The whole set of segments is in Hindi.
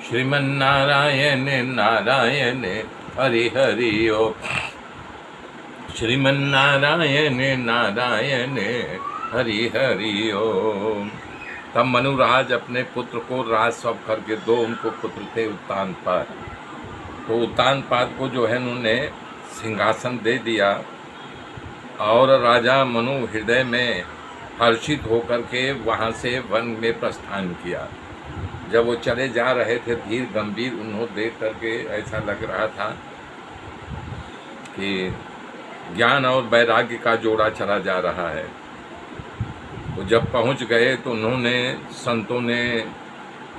श्रीमन्नारायण नारायण हरि हरि ओम। श्रीमन्नारायण नारायण हरि हरि ओम। तब मनुराज अपने पुत्र को राज सौंप करके, दो उनको पुत्र थे उत्तानपाद, तो उत्तानपाद को जो है उन्होंने सिंहासन दे दिया और राजा मनु हृदय में हर्षित होकर के वहाँ से वन में प्रस्थान किया। जब वो चले जा रहे थे धीर गंभीर, उन्होंने देख करके ऐसा लग रहा था कि ज्ञान और वैराग्य का जोड़ा चला जा रहा है। वो जब पहुंच गए तो उन्होंने, संतों ने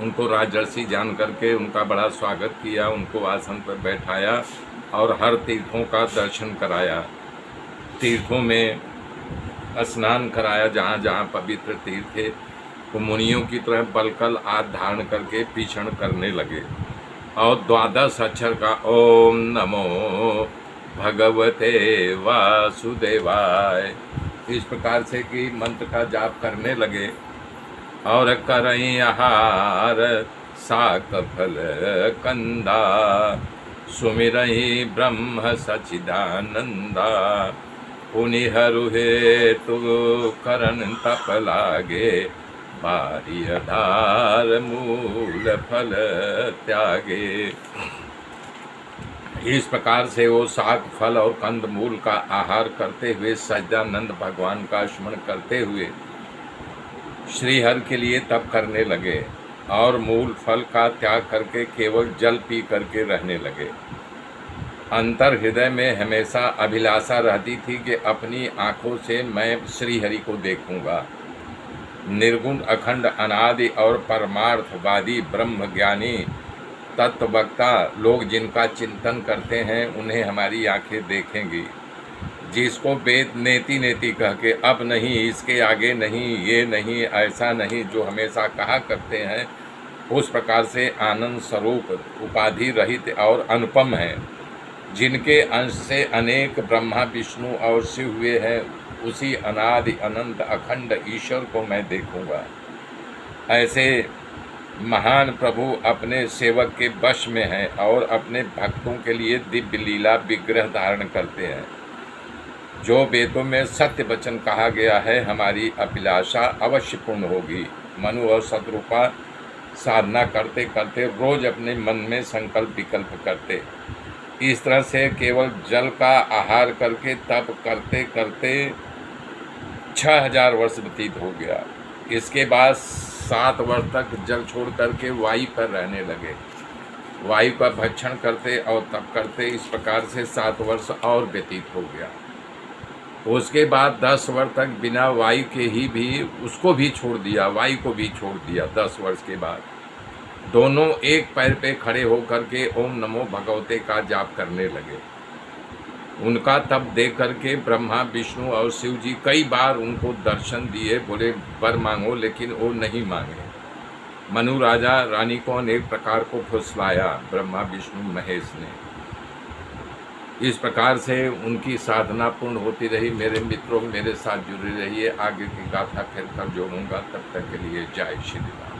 उनको राजर्षि जान करके उनका बड़ा स्वागत किया, उनको आसन पर बैठाया और हर तीर्थों का दर्शन कराया, तीर्थों में स्नान कराया, जहाँ जहाँ पवित्र तीर्थ थे। वो मुनियों की तरह बलकल आदि धारण करके पीछण करने लगे और 12 अक्षर का ओम नमो भगवते वासुदेवाय इस प्रकार से कि मंत्र का जाप करने लगे और करई आहार साक फल कंदा सुमिरहि ब्रह्म सचिदानंदा पुनिहरु हेतु करन तप लागे बारियधार मूल फल त्यागे। इस प्रकार से वो साग फल और कंद मूल का आहार करते हुए सच्चिदानंद भगवान का स्मरण करते हुए श्रीहरि के लिए तप करने लगे और मूल फल का त्याग करके केवल जल पी करके रहने लगे। अंतर हृदय में हमेशा अभिलाषा रहती थी कि अपनी आँखों से मैं श्रीहरि को देखूंगा। निर्गुण अखंड अनादि और परमार्थवादी ब्रह्म ज्ञानी तत्ववक्ता लोग जिनका चिंतन करते हैं उन्हें हमारी आंखें देखेंगी। जिसको वेद नेति नेति कह के अब नहीं, इसके आगे नहीं, ये नहीं, ऐसा नहीं, जो हमेशा कहा करते हैं, उस प्रकार से आनंद स्वरूप उपाधि रहित और अनुपम है, जिनके अंश से अनेक ब्रह्मा विष्णु और शिव हुए हैं, उसी अनादि अनंत अखंड ईश्वर को मैं देखूंगा। ऐसे महान प्रभु अपने सेवक के वश में हैं और अपने भक्तों के लिए दिव्य लीला विग्रह धारण करते हैं। जो वेदों में सत्य वचन कहा गया है, हमारी अभिलाषा अवश्य पूर्ण होगी। मनु और शत्रुपा साधना करते करते रोज अपने मन में संकल्प विकल्प करते। इस तरह से केवल जल का आहार करके तप करते करते 6000 वर्ष व्यतीत हो गया। इसके बाद 7 वर्ष तक जल छोड़ करके वायु पर रहने लगे, वायु का भक्षण करते और तप करते। इस प्रकार से 7 वर्ष और व्यतीत हो गया। उसके बाद 10 वर्ष तक बिना वायु के ही भी उसको भी छोड़ दिया, वायु को भी छोड़ दिया। 10 वर्ष के बाद दोनों एक पैर पे खड़े होकर के ओम नमो भगवते का जाप करने लगे। उनका तप देख करके ब्रह्मा विष्णु और शिव जी कई बार उनको दर्शन दिए, बोले वर मांगो, लेकिन वो नहीं मांगे। मनु राजा रानी को अनेक प्रकार को फुसलाया ब्रह्मा विष्णु महेश ने। इस प्रकार से उनकी साधना पूर्ण होती रही। मेरे मित्रों, मेरे साथ जुड़े रहिए। आगे की गाथा फिर कर जोड़ूंगा। तब तक के लिए जय श्री राम।